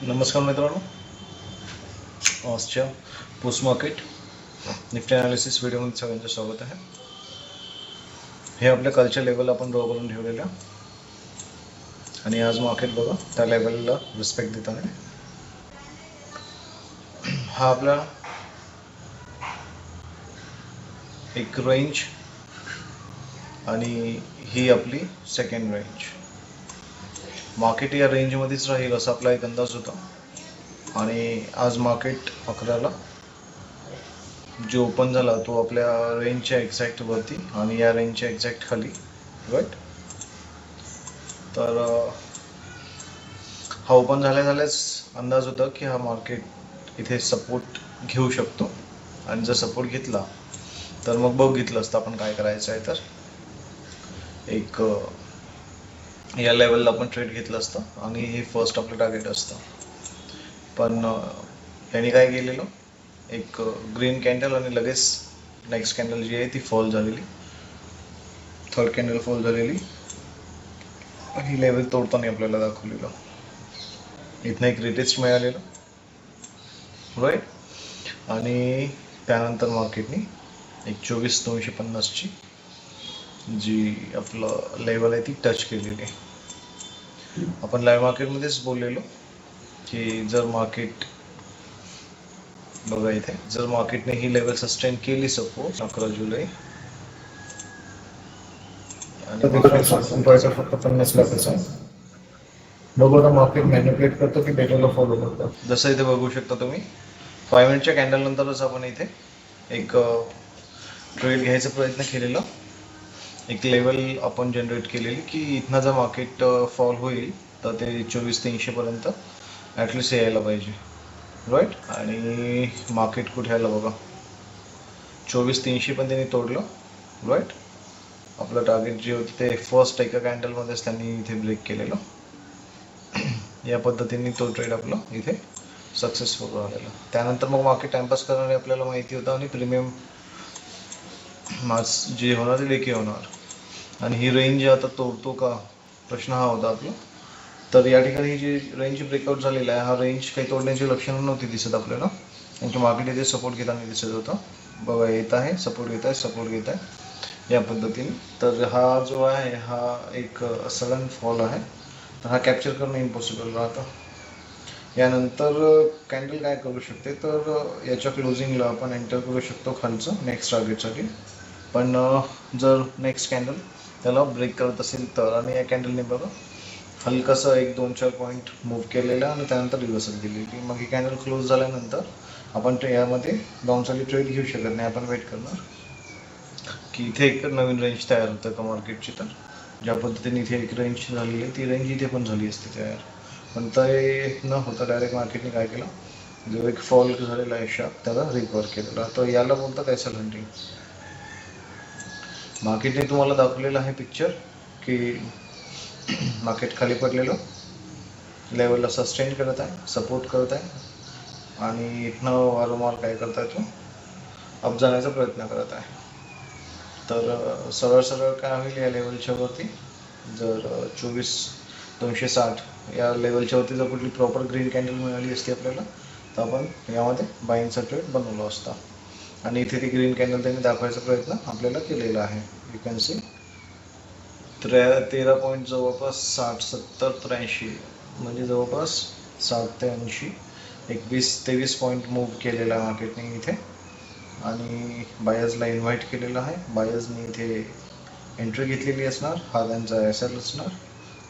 नमस्कार मित्रांनो, आजच्या पोस्ट मार्केट निफ्टी ॲनालिसिस व्हिडिओमध्ये सगळ्यांचं स्वागत आहे. हे आपल्या कालच्या लेवल आपण ड्रॉ करून ठेवलेलं आणि आज मार्केट बघा त्या लेवलला रिस्पेक्ट देताना हा आपला एक रेंज आणि ही आपली सेकंड रेंज. मार्केट या रेंजमध्येच राहील असा आपला एक अंदाज होता आणि आज मार्केट 11ला जो ओपन झाला तो आपल्या रेंजच्या एक्झॅक्ट वरती आणि या रेंजच्या एक्झॅक्ट खाली, राईट. तर हा ओपन झाल्याच अंदाज होता की हा मार्केट इथे सपोर्ट घेऊ शकतो आणि जर सपोर्ट घेतला तर मग बघितलं असतं आपण काय करायचं आहे. तर एक या लेवलला आपण ट्रेड घेतलं असतं आणि हे फर्स्ट आपलं टार्गेट असतं. पण यांनी काय केलेलं, एक ग्रीन कॅन्डल आणि लगेच नेक्स्ट कॅन्डल जी आहे ती फॉल झालेली, थर्ड कॅन्डल फॉल झालेली. ही लेवल तोडताना आपल्याला दाखवलेलं, इथनं एक रिटेस्ट मिळालेलं, राईट. आणि त्यानंतर मार्केटने एक 24,250ची जी आपलं लेवल आहे ती टच केलेली आहे. आपण लाईव्ह मार्केटमध्येच बोललेलो की जर मार्केट बघा इथे जर मार्केटने ही लेवल सस्टेन केली सपोज 11 जुलै आणि फक्त 50 लाखाचा बघा मार्केट मॅनिपुलेट करतो की डेटाला फॉलो करतो. जसं इथे बघू शकता तुम्ही 5 मिनिटच्या कॅन्डल नंतरच आपण इथे एक ट्रेड घ्यायचा प्रयत्न केलेला, एक लेवल आपण जनरेट केलेली की इथनं जर मार्केट फॉल होईल तर ते 24,300 पर्यंत ॲटलिस्ट यायला पाहिजे, राईट. आणि मार्केट कुठे आलं बघा, 24,300 पण त्यांनी तोडलं, राईट. आपलं टार्गेट जे होतं ते फर्स्ट एका कॅन्डलमध्येच त्यांनी इथे ब्रेक केलेलं. या पद्धतीने तो ट्रेड आपला इथे सक्सेसफुल झालेला. त्यानंतर मग मार्केट टाइमपास करणारे आपल्याला माहिती होतं आणि प्रीमियम मार्क्स जे होणार ते देखील होणार. आणि ही रेंज आता तोडतो का प्रश्न हा होता आपला. तर या ठिकाणी जी रेंज ब्रेकआउट झालेला आहे, हा रेंज काही तोडण्याची लक्षणं नव्हती दिसत आपल्याला, कारण की मार्केट इथे सपोर्ट घेताना दिसत होतं. बघा येत आहे, सपोर्ट घेत आहे, सपोर्ट घेत आहे या पद्धतीने. तर हा जो आहे हा एक सडन फॉल आहे, तर हा कॅप्चर करणं इम्पॉसिबल राहतं. यानंतर कॅन्डल काय करू शकते, तर याच्या क्लोजिंगला आपण एंटर करू शकतो खालचं नेक्स्ट टार्गेटसाठी. पण जर नेक्स्ट कॅन्डल त्याला ब्रेक करत असेल तर, आणि या कॅन्डलने बघा हलकासा 1-2-4 पॉईंट मूव्ह केलेला आणि त्यानंतर रिव्हर्सल दिलेली. मग ही कॅन्डल क्लोज झाल्यानंतर आपण यामध्ये बाउन्ससाठी ट्रेड घेऊ शकत नाही. आपण वेट करणार की इथे एक नवीन रेंज तयार होतं का मार्केटची. तर ज्या पद्धतीने इथे एक रेंज झालेली आहे ती रेंज इथे पण झाली असते तयार, पण ते न होता डायरेक्ट मार्केटने काय केलं, जो एक फॉल झालेला आहे शार्प त्याला रिकवर केलेला. तर याला बोलतात एसएल हंटिंग. मार्केटने तुम्हाला दाखवलेलं आहे पिक्चर की मार्केट खाली पडलेलं, लेवलला सस्टेन करत आहे, सपोर्ट करत आहे आणि इथनं वारंवार काय करत आहे तो अप जाण्याचा प्रयत्न करत आहे. तर सरळ सरळ काय होईल या लेवलच्या वरती, जर 24,260 या लेवलच्या वरती जर कुठली प्रॉपर ग्रीन कॅन्डल मिळाली असती आपल्याला तर आपण यामध्ये बाईंगचा ट्रेड बनवला असता. आणि इथे ती ग्रीन कॅन्डल त्यांनी दाखवायचा प्रयत्न आपल्याला केलेला आहे. यू कॅन सी 13 पॉईंट जवळपास 60-70-83 म्हणजे जवळपास 60 ते 80 21-23 पॉईंट मूव्ह केलेला आहे मार्केटने इथे. आणि बायर्सला इन्व्हाइट केलेलं आहे, बायर्सने इथे एंट्री घेतलेली असणार, हा त्यांचा एसएल असणार.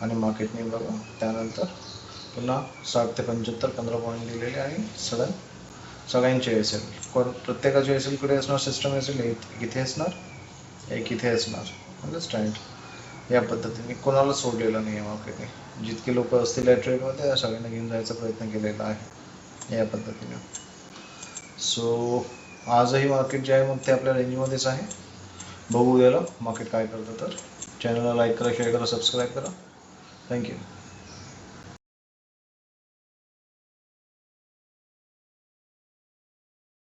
आणि मार्केटने बघा त्यानंतर पुन्हा 60 ते 75 15 पॉईंट दिलेले आणि सगळ्यांचे एसएल, प्रत्येकाचे एसएल कडे असणार, सिस्टम एसएल एक इथे असणार, एक इथे असणार, अंडरस्टँड. या पद्धतीने कोणाला सोडलेलं नाही आहे मार्केटने. जितके लोक असतील या ट्रेडमध्ये या सगळ्यांना घेऊन जायचा प्रयत्न केलेला आहे या पद्धतीने. सो आजही मार्केट जे आहे मग ते आपल्या रेंजमध्येच आहे. बघू उद्याला मार्केट काय करतं. तर चॅनलला लाईक करा, शेअर करा, सबस्क्राईब करा. थँक्यू.